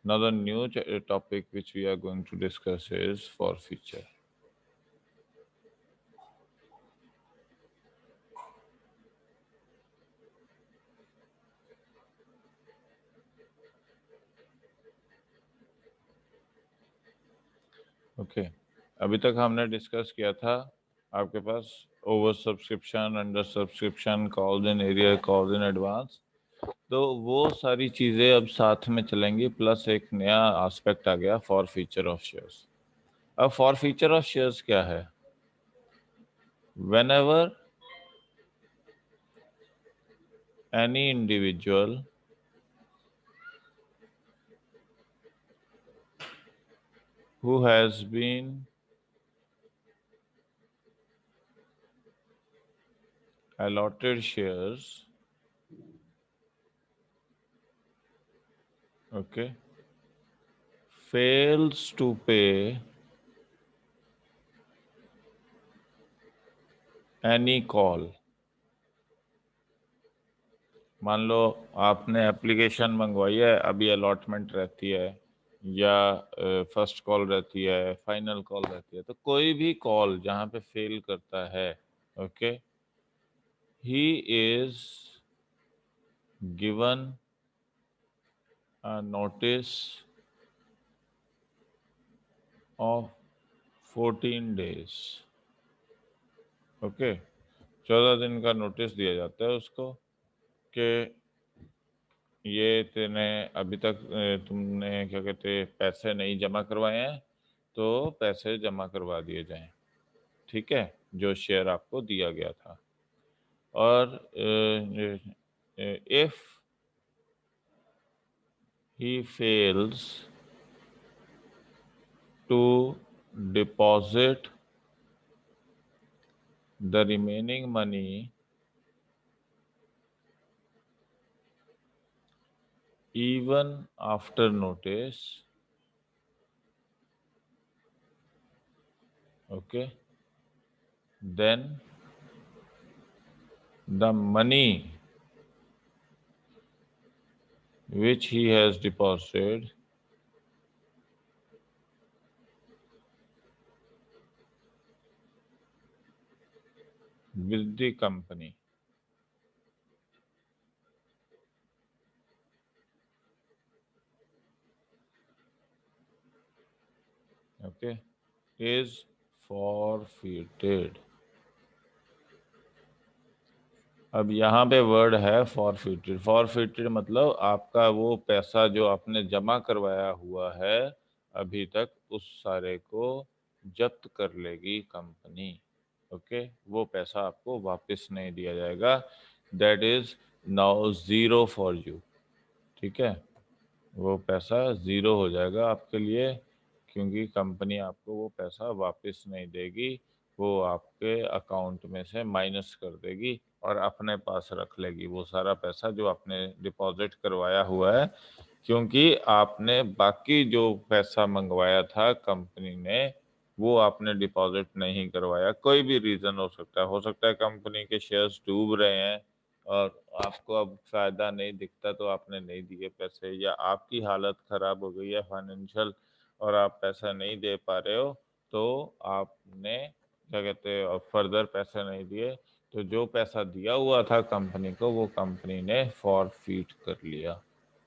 Now the new topic which we are going to discuss is forfeiture. Okay अभी तक हमने discuss किया था आपके पास over subscription, under subscription, calls in arrear, calls in advance. तो वो सारी चीज़ें अब साथ में चलेंगी, प्लस एक नया एस्पेक्ट आ गया फॉर फीचर ऑफ शेयर्स। अब फॉर फीचर ऑफ शेयर्स क्या है? whenever any individual who has been allotted shares, okay, fails to pay any call। मान लो आपने एप्लीकेशन मंगवाई है, अभी अलॉटमेंट रहती है या फर्स्ट कॉल रहती है, फाइनल कॉल रहती है, तो कोई भी कॉल जहाँ पे फेल करता है, okay, he is given a notice of 14 days। Okay 14 दिन का नोटिस दिया जाता है उसको कि ये तेने अभी तक तुमने क्या कहते पैसे नहीं जमा करवाए हैं, तो पैसे जमा करवा दिए जाएं। ठीक है, जो शेयर आपको दिया गया था। और if he fails to deposit the remaining money even after notice, okay, then the money which he has deposited with the company, okay, is forfeited। अब यहाँ पे वर्ड है फॉरफिटेड। फॉरफिटेड मतलब आपका वो पैसा जो आपने जमा करवाया हुआ है अभी तक, उस सारे को जब्त कर लेगी कंपनी। ओके, वो पैसा आपको वापस नहीं दिया जाएगा। That is now zero for you. ठीक है, वो पैसा ज़ीरो हो जाएगा आपके लिए, क्योंकि कंपनी आपको वो पैसा वापस नहीं देगी। वो आपके अकाउंट में से माइनस कर देगी और अपने पास रख लेगी वो सारा पैसा जो आपने डिपॉजिट करवाया हुआ है। क्योंकि आपने बाकी जो पैसा मंगवाया था कंपनी ने, वो आपने डिपॉजिट नहीं करवाया। कोई भी रीज़न हो सकता है कंपनी के शेयर्स डूब रहे हैं और आपको अब फायदा नहीं दिखता तो आपने नहीं दिए पैसे, या आपकी हालत खराब हो गई है फाइनेंशियल और आप पैसा नहीं दे पा रहे हो, तो आपने क्या कहते हैं फर्दर पैसे नहीं दिए, तो जो पैसा दिया हुआ था कंपनी को वो कंपनी ने फॉरफीट कर लिया।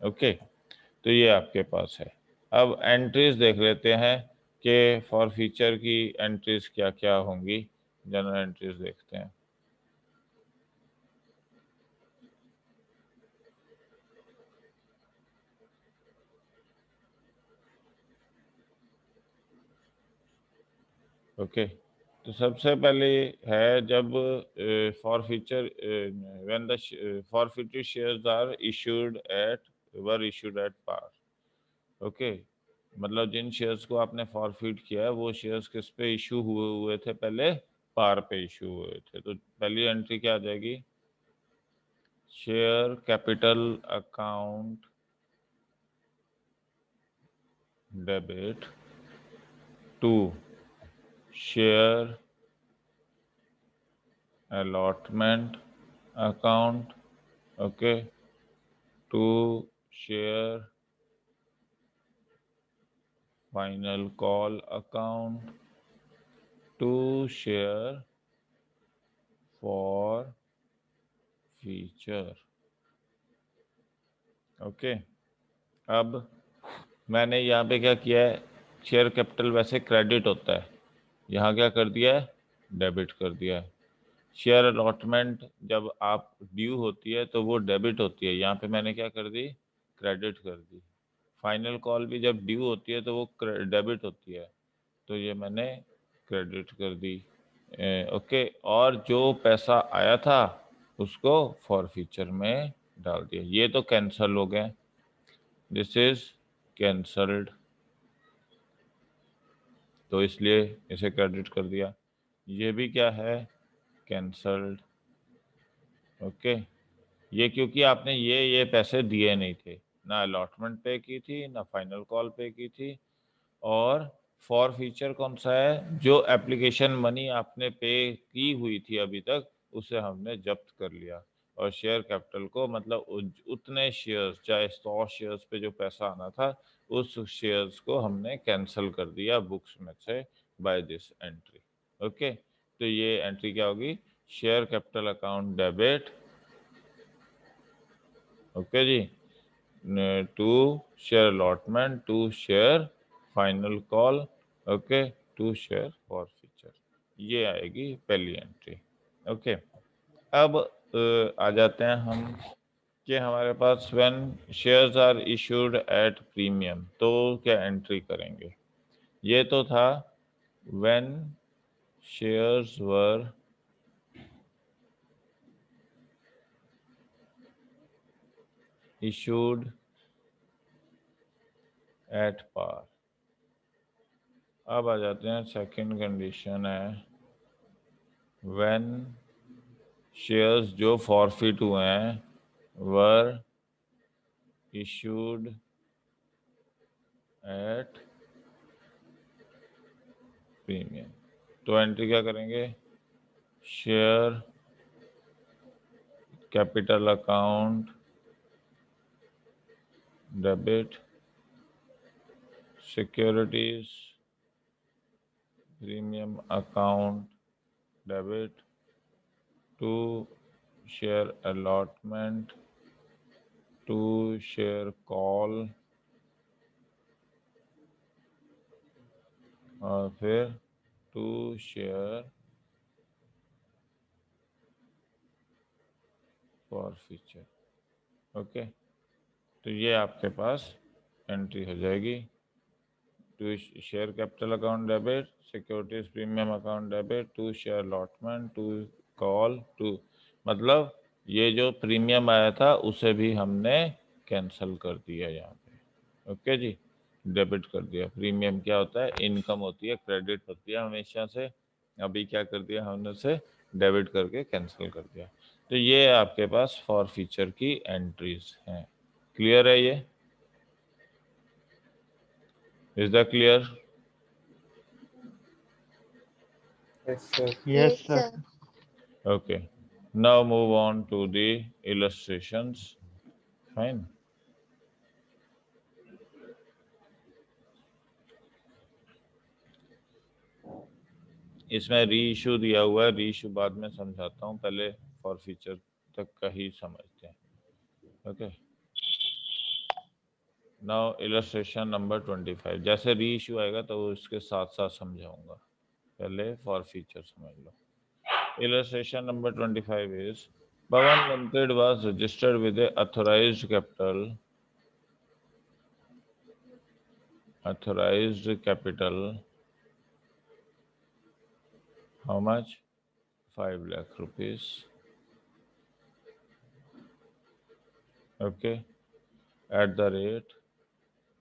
ओके, तो ये आपके पास है। अब एंट्रीज देख लेते हैं कि फॉर फीचर की एंट्रीज क्या क्या होंगी। जनरल एंट्रीज देखते हैं। ओके, तो सबसे पहले है जब forfeiture when the forfeited shares are issued at वर इशूड एट पार। ओके, मतलब जिन शेयर्स को आपने फॉरफिट किया है वो शेयर्स किस पे इशू हुए हुए थे पहले? पार पे इशू हुए थे। तो पहली एंट्री क्या आ जाएगी? Share capital account debit to share allotment account, okay, to share final call account to share forfeiture. Okay, अब मैंने यहाँ पे क्या किया है, शेयर कैपिटल वैसे क्रेडिट होता है, यहाँ क्या कर दिया है, डेबिट कर दिया है। शेयर अलॉटमेंट जब आप ड्यू होती है तो वो डेबिट होती है, यहाँ पे मैंने क्या कर दी, क्रेडिट कर दी। फाइनल कॉल भी जब ड्यू होती है तो वो डेबिट होती है, तो ये मैंने क्रेडिट कर दी। ओके, और जो पैसा आया था उसको फॉर फ्यूचर में डाल दिया। ये तो कैंसल हो गए, दिस इज कैंसल्ड, तो इसलिए इसे क्रेडिट कर दिया। ये भी क्या है, कैंसल्ड। ओके, ये क्योंकि आपने ये पैसे दिए नहीं थे, ना अलॉटमेंट पे की थी ना फाइनल कॉल पे की थी। और फॉर फ्यूचर कौन सा है, जो एप्लीकेशन मनी आपने पे की हुई थी अभी तक उसे हमने जब्त कर लिया। और शेयर कैपिटल को मतलब उतने शेयर्स, चाहे 100 शेयर्स पे जो पैसा आना था उस शेयर्स को हमने कैंसिल कर दिया बुक्स में से बाय दिस एंट्री। ओके, तो ये एंट्री क्या होगी, share capital account debit, okay जी, to share allotment, to share final call, okay, to share forfeiture, ये आएगी पहली एंट्री। ओके, अब आ जाते हैं हम कि हमारे पास when shares are issued at premium, तो क्या एंट्री करेंगे। ये तो था when shares were issued at par. अब आ जाते हैं, सेकंड कंडीशन है व्हेन शेयर्स जो फॉरफिट हुए हैं वर इशूड एट प्रीमियम। तो एंट्री क्या करेंगे, share capital account debit securities premium account debit to share allotment to share call, और फिर to share forfeiture. Okay, तो ये आपके पास एंट्री हो जाएगी, to share capital account debit securities premium account debit to share allotment to call to, मतलब ये जो प्रीमियम आया था उसे भी हमने कैंसिल कर दिया यहाँ पे। ओके जी, डेबिट कर दिया। प्रीमियम क्या होता है, इनकम होती है, क्रेडिट होती है हमेशा से, अभी क्या कर दिया हमने उसे डेबिट करके कैंसिल कर दिया। तो ये आपके पास फॉर फ्यूचर की एंट्रीज हैं। क्लियर है ये, is the clear. Yes, sir. Yes, sir. Okay, now move on to the illustrations. Fine. इसमें री इशू दिया हुआ है, री इशू बाद में समझाता हूँ, पहले फॉर फीचर तक का ही समझते हैं। Okay, now illustration number 25। जैसे री इशू आएगा तो उसके साथ साथ समझाऊंगा, पहले फॉर फीचर समझ लो। Illustration number 25 is Bhavan Limited was registered with a authorized capital, how much, 5 lakh rupees, okay, at the rate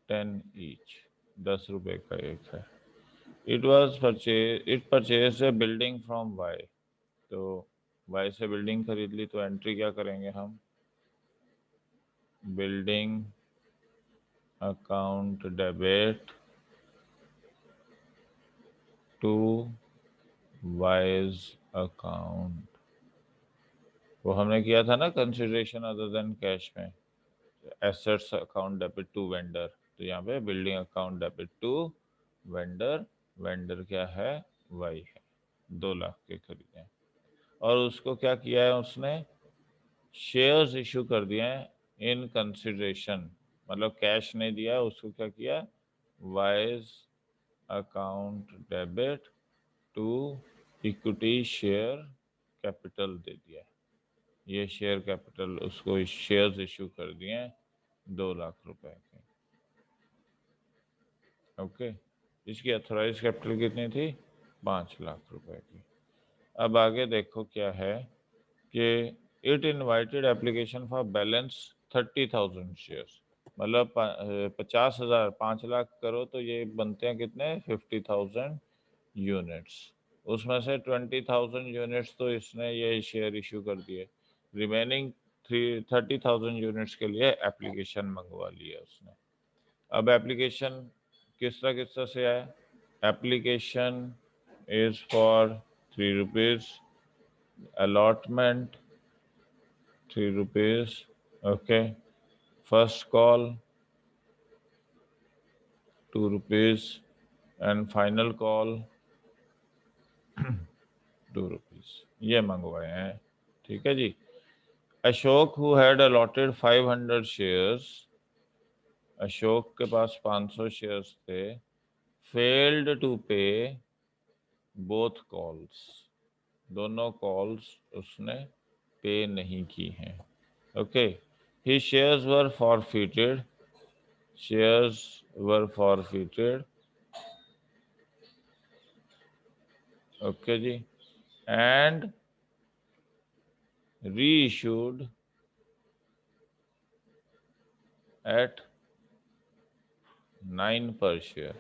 10 each, 10 रुपए का एक है। It purchased a building from Y, तो Y से बिल्डिंग खरीद ली, तो एंट्री क्या करेंगे हम, building account debit to Y's account. वो हमने किया था ना कंसिडरेशन अदर देन कैश में, assets account debit to vendor, तो यहाँ पे building account debit to vendor, vendor क्या है, वाई है, 2 लाख के खरीदे हैं। और उसको क्या किया है उसने, शेयर्स इशू कर दिए हैं इन कंसिडरेशन, मतलब कैश नहीं दिया, उसको क्या किया, वाइज account debit to equity share capital दे दिया है। ये शेयर कैपिटल, उसको शेयर्स इशू कर दिए हैं 2 लाख रुपए के। ओके, इसकी अथोराइज कैपिटल कितनी थी, 5 लाख रुपए की। अब आगे देखो क्या है कि it invited application for balance 30,000 shares, मतलब 50,000, 5 लाख करो तो ये बनते हैं कितने, 50,000 यूनिट्स। उसमें से 20,000 यूनिट्स तो इसने ये शेयर इशू कर दिए, रिमेनिंग 30,000 यूनिट्स के लिए एप्लीकेशन मंगवा लिया उसने। अब एप्लीकेशन किस तरह से आया, application is for 3 rupees, allotment 3 rupees, okay, first call 2 rupees and final call 2 rupees, ये मंगवाए हैं। ठीक है जी। Ashok who had allotted 500 shares, Ashok के पास 500 शेयर्स थे, failed to pay both calls, दोनों कॉल्स उसने पे नहीं की हैं। Okay, he shares were forfeited, shares were forfeited, okay जी, and reissued at 9 per share।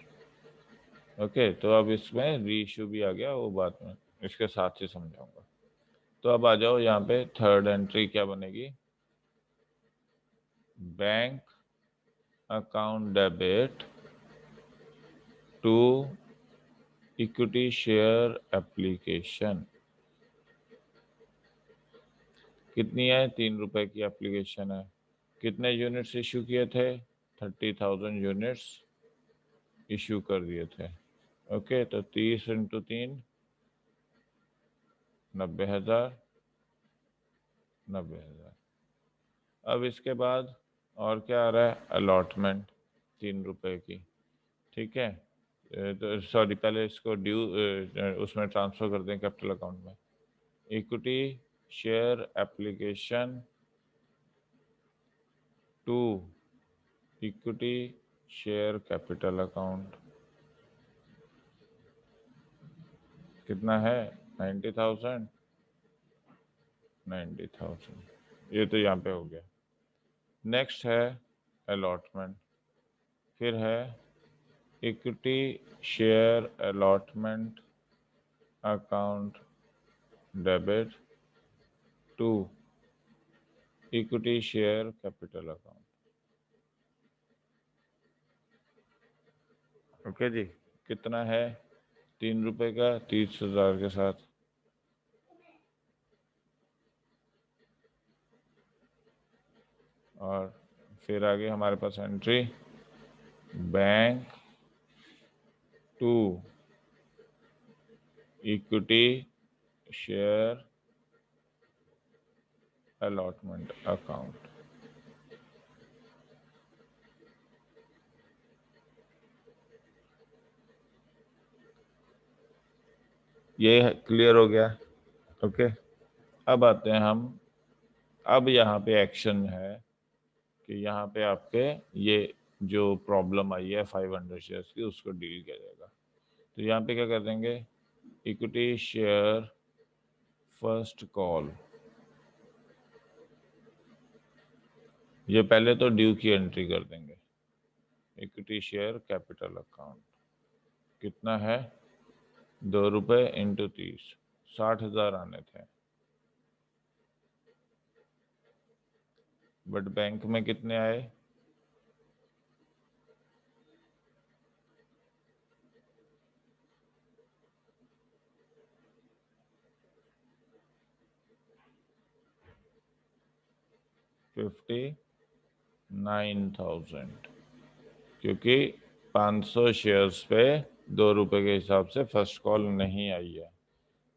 Okay, तो अब इसमें रीइश्यू भी आ गया, वो बात में इसके साथ ही समझाऊंगा। तो अब आ जाओ यहाँ पे, थर्ड एंट्री क्या बनेगी, bank account debit to equity share application. कितनी है, 3 रुपए की एप्लीकेशन है। कितने यूनिट्स इशू किए थे, 30,000 यूनिट्स इशू कर दिए थे। ओके, तो 30 इंटू 3, 90,000, 90,000। अब इसके बाद और क्या आ रहा है, अलॉटमेंट 3 रुपए की। ठीक है, तो सॉरी, पहले इसको ड्यू उसमें ट्रांसफर कर दें कैपिटल अकाउंट में। Equity share application to equity share capital account, कितना है, 90,000, 90,000, ये तो यहाँ पे हो गया। नेक्स्ट है अलॉटमेंट, फिर है equity share allotment account debit to equity share capital account. Okay जी, कितना है, 3 रुपए का 30,000 के साथ। और फिर आगे हमारे पास entry, bank to equity share allotment account. ये क्लियर हो गया। ओके, अब आते हैं हम, अब यहाँ पे एक्शन है कि यहाँ पे आपके ये जो प्रॉब्लम आई है 500 शेयर्स की, उसको डील किया जाएगा। तो यहाँ पे क्या कर देंगे, इक्विटी शेयर फर्स्ट कॉल, ये पहले तो ड्यू की एंट्री कर देंगे। इक्विटी शेयर कैपिटल अकाउंट कितना है, 2 रुपए इंटू 30, 60,000 आने थे, बट बैंक में कितने आए, 59,000, क्योंकि 500 शेयर्स पे ₹2 के हिसाब से फर्स्ट कॉल नहीं आई है,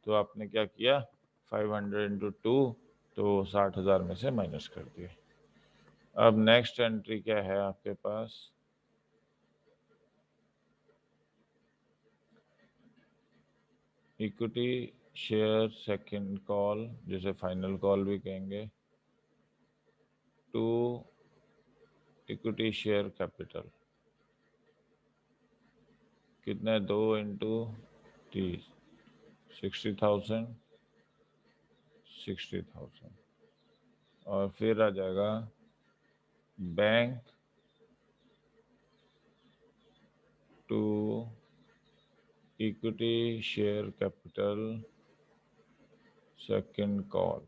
तो आपने क्या किया, 500 इंटू टू, तो 60,000 में से माइनस कर दिए। अब नेक्स्ट एंट्री क्या है आपके पास, इक्विटी शेयर सेकंड कॉल, जिसे फाइनल कॉल भी कहेंगे, टू इक्विटी शेयर कैपिटल। कितने, 2 इंटू 30, 60,000, 60,000। और फिर आ जाएगा bank to equity share capital second call.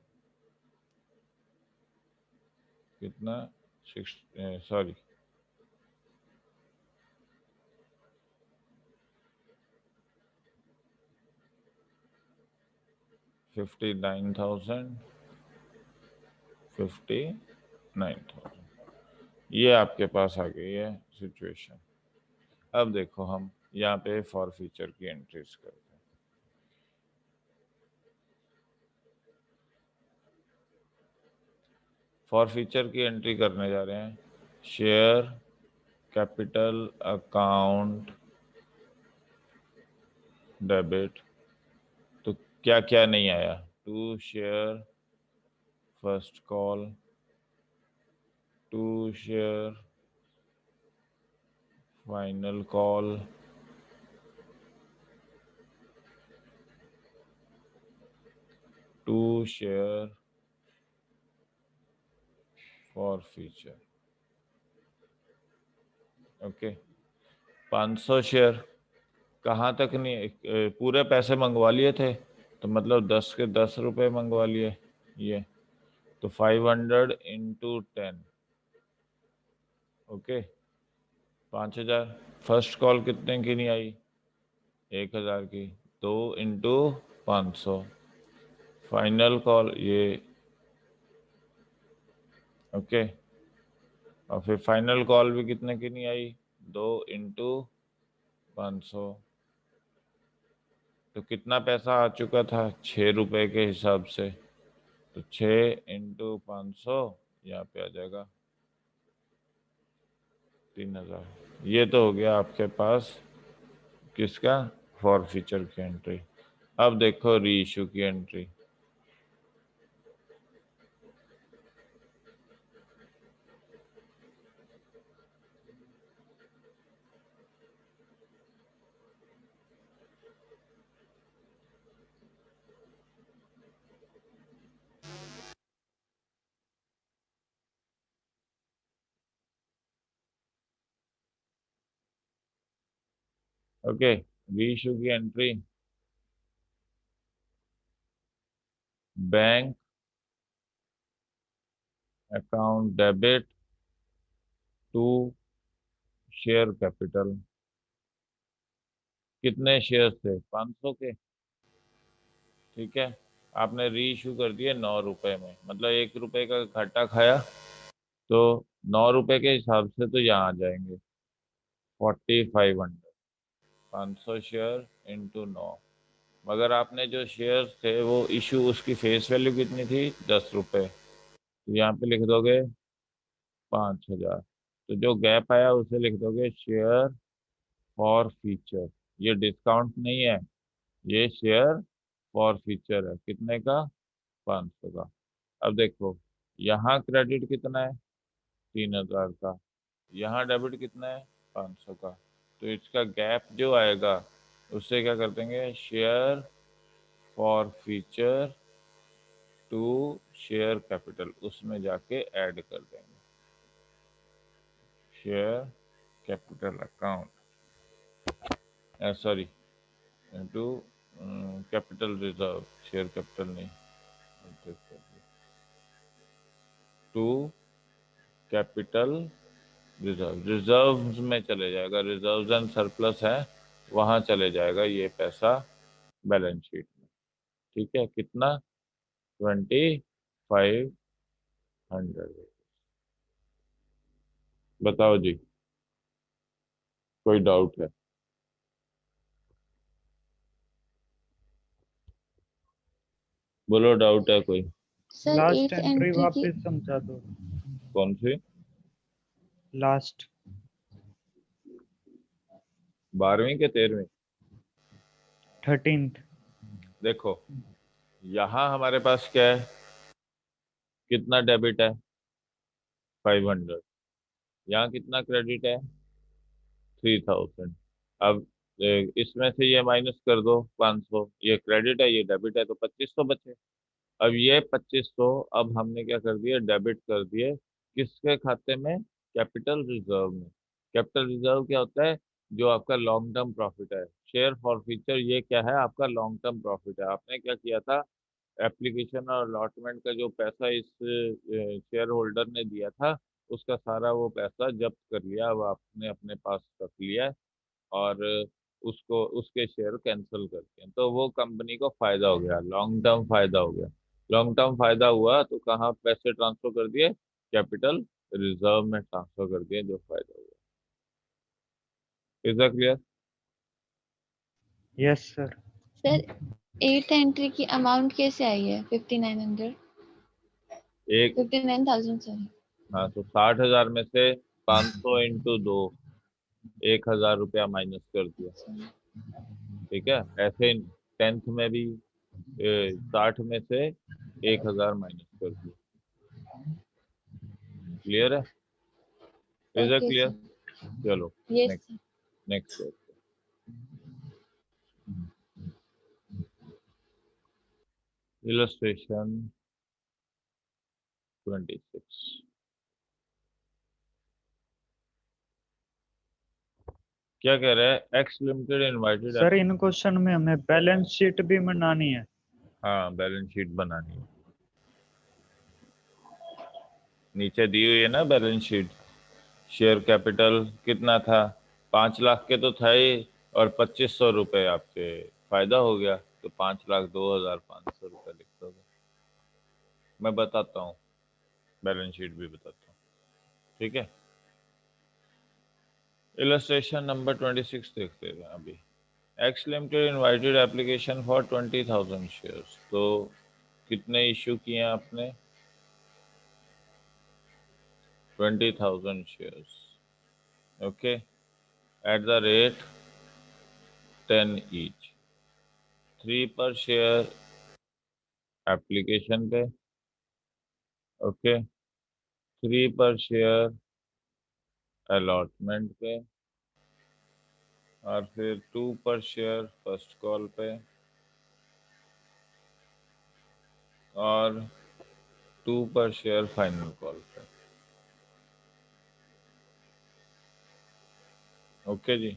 कितना, सिक्स, सॉरी, 59,000, 59,000। ये आपके पास आ गई है सिचुएशन। अब देखो हम यहाँ पे फॉर फ्यूचर की एंट्रीज करते हैं। फॉर फ्यूचर की एंट्री करने जा रहे हैं, शेयर कैपिटल अकाउंट डेबिट। तो क्या क्या नहीं आया, to share first call, to share final call, to share forfeiture. Okay, 500 share कहाँ तक नहीं, पूरे पैसे मंगवा लिए थे, तो मतलब 10 के 10 रुपए मंगवा लिए ये, तो 500 इंटू 10, ओके, 5,000। फर्स्ट कॉल कितने की नहीं आई, 1,000 की, 2 इंटू 500। फाइनल कॉल ये, ओके, और फिर फाइनल कॉल भी कितने की नहीं आई, 2 इंटू 500। तो कितना पैसा आ चुका था, 6 रुपए के हिसाब से, तो 6 इंटू 500, यहाँ पे आ जाएगा 3,000। ये तो हो गया आपके पास किसका, फॉर फ्यूचर की एंट्री। अब देखो री इशू की एंट्री। ओके, री इशू की entry, bank account debit to share capital. कितने शेयर थे, 500 के, ठीक है। आपने री इशू कर दिए 9 रुपए में, मतलब 1 रुपए का घाटा खाया, तो 9 रुपए के हिसाब से तो यहाँ आ जाएंगे 4,500। 500 शेयर इंटू 9, मगर आपने जो शेयर्स थे वो इशू, उसकी फेस वैल्यू कितनी थी, 10 रुपए, तो यहाँ पे लिख दोगे 5,000। तो जो गैप आया उसे लिख दोगे शेयर फॉर फ्यूचर। ये डिस्काउंट नहीं है, ये शेयर फॉर फ्यूचर है, कितने का, 500 का। अब देखो, यहाँ क्रेडिट कितना है, 3,000 का, यहाँ डेबिट कितना है, 500 का। तो इसका गैप जो आएगा उससे क्या कर देंगे, share forfeiture to share capital, उसमें जाके ऐड कर देंगे, share capital account, sorry, to capital reserve, share capital नहीं, टू कैपिटल रिजर्व, रिजर्व में चले जाएगा, रिजर्व एंड सरप्लस है, वहां चले जाएगा ये पैसा बैलेंस शीट में, ठीक है। कितना, 2,500। बताओ जी, कोई डाउट है। बोलो, डाउट है कोई? Sir last eight entry entry की वापस समझा दो। कौन सी? लास्ट 12वीं के 13वीं? 13th। देखो, यहाँ हमारे पास क्या है, कितना डेबिट है? 500। यहाँ कितना क्रेडिट है? 3000। अब इसमें से ये माइनस कर दो 500, ये क्रेडिट है ये डेबिट है, तो 2500 बचे। अब ये 2500 अब हमने क्या कर दिया, डेबिट कर दिए किसके खाते में? कैपिटल रिजर्व में। कैपिटल रिजर्व क्या होता है? जो आपका लॉन्ग टर्म प्रॉफिट है। शेयर फॉर फ्यूचर ये क्या है? आपका लॉन्ग टर्म प्रॉफिट है। आपने क्या किया था, एप्लीकेशन और अलॉटमेंट का जो पैसा इस शेयर होल्डर ने दिया था, उसका सारा वो पैसा जब्त कर लिया, वो आपने अपने पास रख लिया है, और उसको उसके शेयर कैंसिल करके, तो वो कंपनी को फायदा हो गया, लॉन्ग टर्म फायदा हो गया। लॉन्ग टर्म फायदा हुआ तो कहाँ पैसे ट्रांसफर कर दिए? कैपिटल रिजर्व में ट्रांसफर कर दिए, जो फायदा हुआ। Is that clear? Yes sir. Sir 8th entry की अमाउंट कैसे आई है 5900? एक 59,000 सॉरी। हाँ, तो 60,000 में से 500 इंटू 2, 1,000 रुपया माइनस कर दिया। ठीक है, ऐसे 10th में भी 60 में से 1,000 माइनस कर दिया। क्लियर है? Is that okay clear? Sir. चलो, yes next. Sir. Next illustration 26। क्या कह रहा है? X limited invited. Sir in question में हमें बैलेंस शीट भी बनानी है। हाँ, बैलेंस शीट बनानी है। नीचे दी हुई है ना बैलेंस शीट। शेयर कैपिटल कितना था? 5 लाख के तो था ही, और 2500 रुपये आपके फायदा हो गया, तो 5,02,500 रुपये लिख दोगे। मैं बताता हूँ, बैलेंस शीट भी बताता हूँ। ठीक है, इलस्ट्रेशन नंबर 26 देखते हैं अभी। X limited invited application for 20,000 shares. तो कितने इशू किए हैं आपने? 20,000 shares. Okay, at the rate 10 each, 3 पर शेयर एप्लीकेशन पे। ओके, 3 पर शेयर अलॉटमेंट पे, और फिर 2 पर शेयर फर्स्ट कॉल पे, और 2 पर शेयर फाइनल कॉल पे। ओके जी,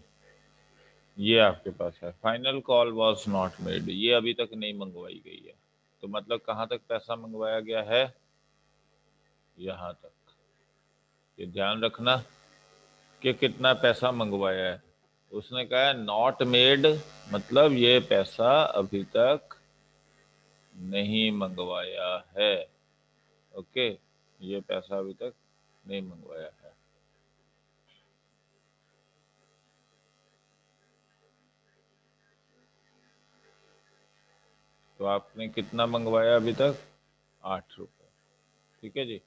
ये आपके पास है। Final call was not made, ये अभी तक नहीं मंगवाई गई है। तो मतलब कहाँ तक पैसा मंगवाया गया है? यहाँ तक। ये ध्यान रखना कि कितना पैसा मंगवाया है। उसने कहा है नॉट मेड, मतलब ये पैसा अभी तक नहीं मंगवाया है। ओके, ये पैसा अभी तक नहीं मंगवाया है। तो आपने कितना मंगवाया अभी तक? 8 रुपये। ठीक है जी,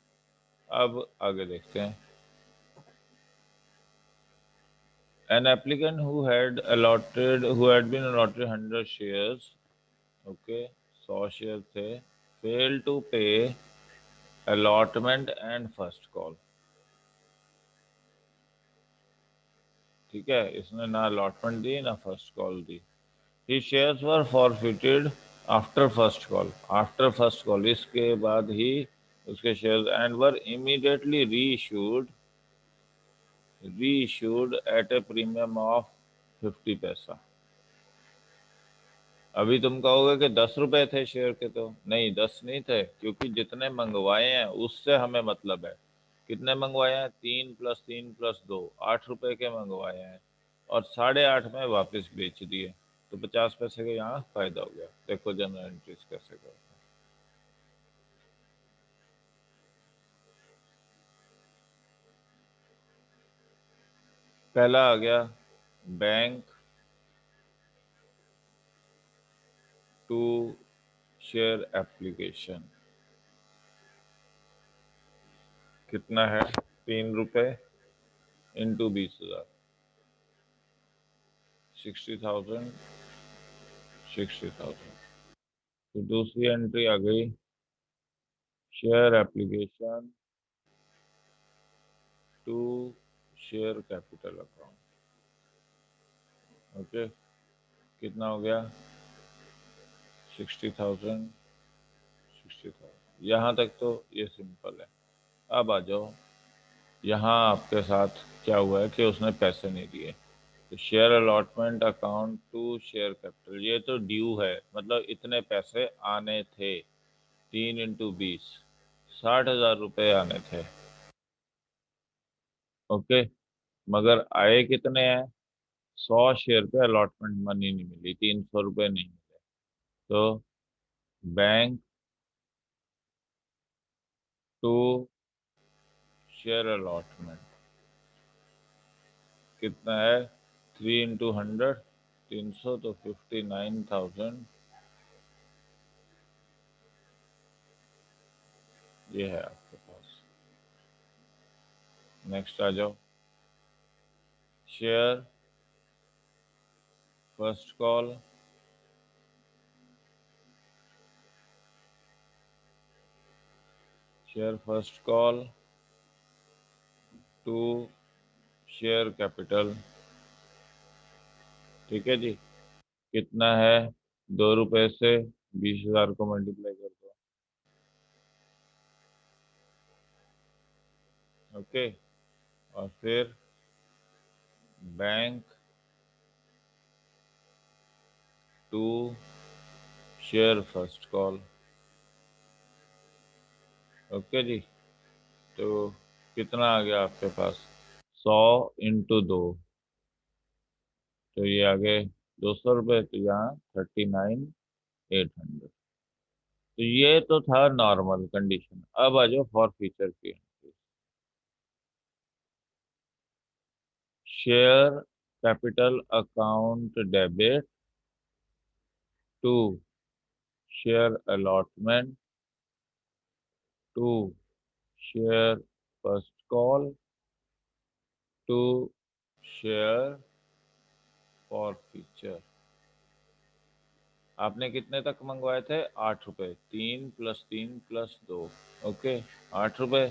अब आगे देखते हैं। An applicant who had been allotted 100 shares, okay, 100 share थे, failed to pay allotment and first call। ठीक है, इसने ना allotment दी ना first call the. His shares were forfeited after first call, after first call, इसके बाद ही उसके shares, and were immediately reissued at a premium of 50 पैसा। अभी तुम कहोगे कि 10 रुपए थे शेयर के, तो नहीं, 10 नहीं थे, क्योंकि जितने मंगवाए हैं उससे हमें मतलब है। कितने मंगवाए हैं? 3 + 3 + 2, 8 रुपए के मंगवाए हैं, और 8.5 में वापस बेच दिए, तो 50 पैसे का यहाँ फायदा हो गया। देखो जनरल एंट्रीज कैसे करते हैं। पहला आ गया बैंक टू शेयर एप्लीकेशन कितना है? 3 रुपए इंटू 20,000, 60,000, 60,000। तो दूसरी एंट्री आ गई, share application to share capital account. Okay, कितना हो गया? 60,000, 60,000। यहाँ तक तो ये सिंपल है। अब आ जाओ, यहाँ आपके साथ क्या हुआ है कि उसने पैसे नहीं दिए, तो share allotment account to share capital, ये तो ड्यू है, मतलब इतने पैसे आने थे। 3 × 20, 60,000 रुपये आने थे। ओके, मगर आए कितने हैं? 100 शेयर पे अलॉटमेंट मनी नहीं मिली, 300 रुपये नहीं मिले। तो बैंक टू शेयर अलॉटमेंट कितना है? 3 × 100, 300, तो 59,000 ये है आपके पास। नेक्स्ट आ जाओ, share first call share first call to share capital. ठीक है जी, कितना है? 2 रुपए से 20,000 को मल्टीप्लाई कर दो। ओके, और फिर bank to share first call. Okay जी, तो कितना आ गया आपके पास? 100 × 2, तो ये आ गए 200 रुपये, तो यहाँ 39,800। तो ये तो था नॉर्मल कंडीशन। अब आ जाओ फॉर फ्यूचर की। Share capital account debit to share allotment to share first call to share forfeiture. आपने कितने तक मंगवाए थे? 8 रुपए, 3 + 3 + 2। ओके, 8 रुपए,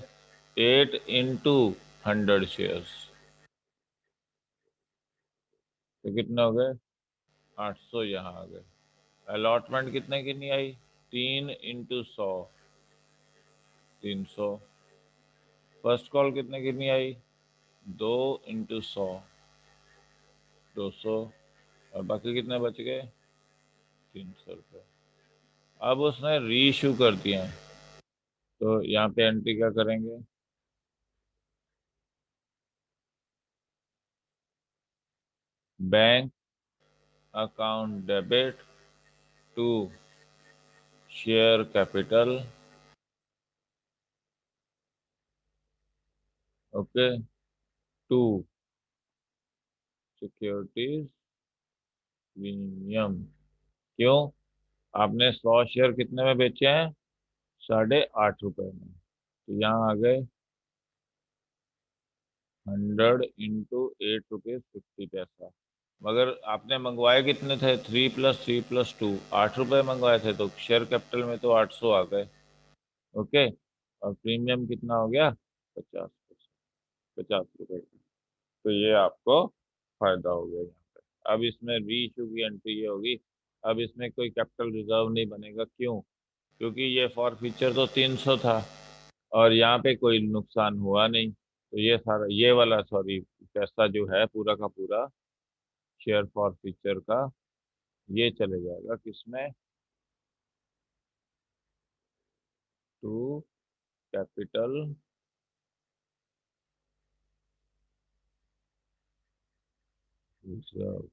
8 × 100 शेयर्स, तो कितने हो गए? 800 यहाँ आ गए। अलॉटमेंट कितने की नहीं आई? 3 × 100, 300। फर्स्ट कॉल कितने की नहीं आई? 2 × 100, 200। और बाकी कितने बच गए? 300 रुपये। अब उसने री इशू कर दिए हैं, तो यहाँ पे एंट्री क्या करेंगे? Bank account debit to share capital, okay, to securities premium. क्यों? आपने 100 शेयर कितने में बेचे हैं? 8.5 रुपए में। तो यहाँ आ गए 100 × 8 रुपये 50 पैसा। मगर आपने मंगवाए कितने थे? 3 + 3 + 2, 8 रुपए मंगवाए थे, तो शेयर कैपिटल में तो 800 आ गए। ओके, और प्रीमियम कितना हो गया? 50 रुपए। तो ये आपको फायदा हो गया यहाँ पे। अब इसमें री इशू की एंट्री ये होगी। अब इसमें कोई कैपिटल रिजर्व नहीं बनेगा। क्यों? क्योंकि ये फॉर फ्यूचर तो 300 था, और यहाँ पे कोई नुकसान हुआ नहीं, तो ये सारा, ये वाला, सॉरी, पैसा जो है पूरा का पूरा शेयर फॉर फ्यूचर का, ये चले जाएगा किसमें? To capital reserve.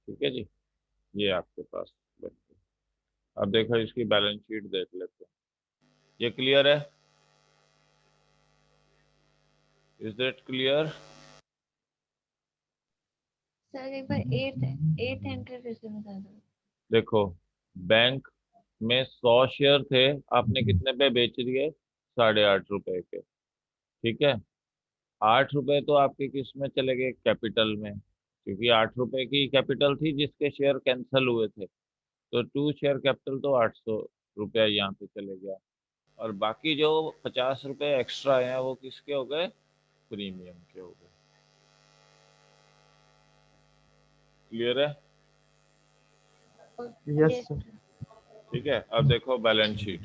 ठीक है जी, ये आपके पास बन गया। अब देखो इसकी बैलेंस शीट देख लेते हैं। ये क्लियर है? Is that clear? सर एक बार एट एंट्री फिर से बता दो। देखो, बैंक में 100 शेयर थे, आपने कितने पे बेच दिए? 8.5 रुपए के। ठीक है, 8 रुपए तो आपके किस में चले गए? कैपिटल में, क्योंकि 8 रुपए की कैपिटल थी जिसके शेयर कैंसिल हुए थे। तो 2 शेयर कैपिटल तो 800 रुपया यहाँ पे चले गया। और बाकी जो 50 रुपए एक्स्ट्रा हैं वो किसके हो गए? प्रीमियम के हो गए। क्लियर है? Yes sir. ठीक है, अब देखो बैलेंस शीट।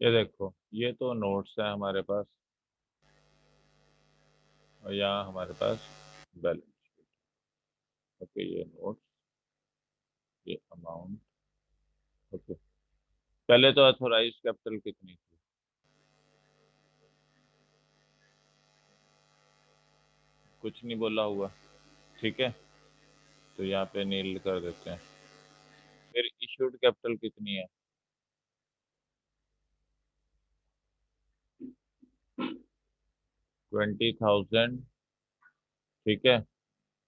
ये देखो, ये तो नोट्स है हमारे पास, और यहाँ हमारे पास बैलेंस शीट। ओके, ये नोट्स, ये अमाउंट। ओके, पहले तो अथोराइज कैपिटल कितनी थी? कुछ नहीं बोला हुआ। ठीक है, तो यहाँ पे नील कर देते हैं। फिर इशूड कैपिटल कितनी है? 20,000। ठीक है,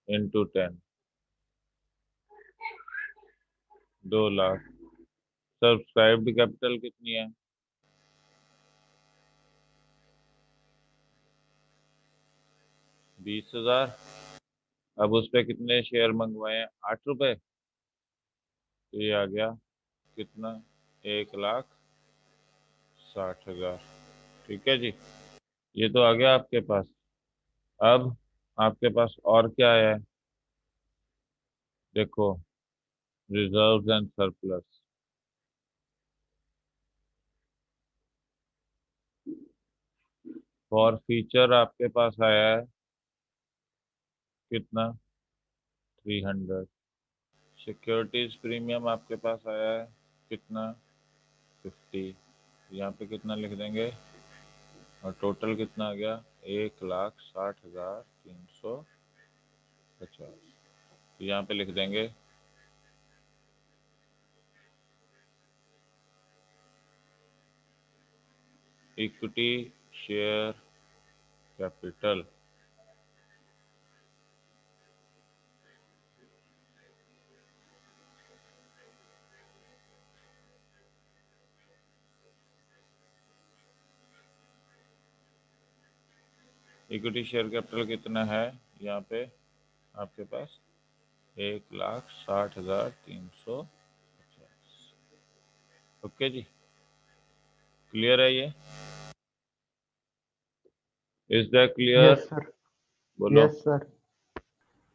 इंटू 10, 2 लाख। सब्सक्राइब्ड कैपिटल कितनी है? 20,000। अब उस पे कितने शेयर मंगवाए हैं? 8 रुपए। तो ये आ गया कितना? 1,60,000। ठीक है जी, ये तो आ गया आपके पास। अब आपके पास और क्या है? देखो, reserves and surplus. For feature आपके पास आया है कितना? 300। सिक्योरिटीज प्रीमियम आपके पास आया है कितना? 50। यहाँ पे कितना लिख देंगे? और टोटल कितना आ गया? 1,60,350। तो यहाँ पे लिख देंगे equity share capital. Equity share capital कितना है यहाँ पे आपके पास? 1,60,350। ओके जी, क्लियर है ये? Is that clear? Yes sir. बोलो। Yes sir.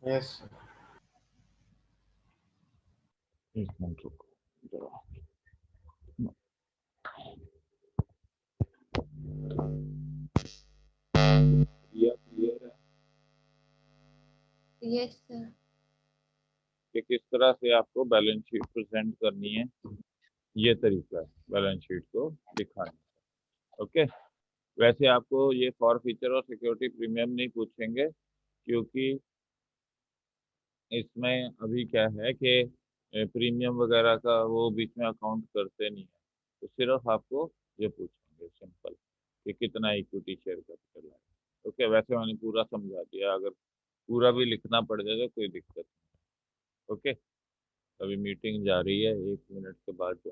यस एक मिनट रुको जरा। ये क्लियर है? Yes sir. कि किस तरह से आपको बैलेंस शीट प्रेजेंट करनी है, ये तरीका है बैलेंस शीट को दिखाने का। ओके, वैसे आपको ये फॉर फीचर और सिक्योरिटी प्रीमियम नहीं पूछेंगे, क्योंकि इसमें अभी क्या है कि प्रीमियम वगैरह का वो बीच में अकाउंट करते नहीं है, तो सिर्फ आपको ये पूछेंगे सिंपल कि कितना इक्विटी शेयर कैपिटल है। ओके, वैसे मैंने पूरा समझा दिया, अगर पूरा भी लिखना पड़ जाए तो कोई दिक्कत नहीं। ओके, अभी मीटिंग जा रही है, 1 मिनट के बाद जो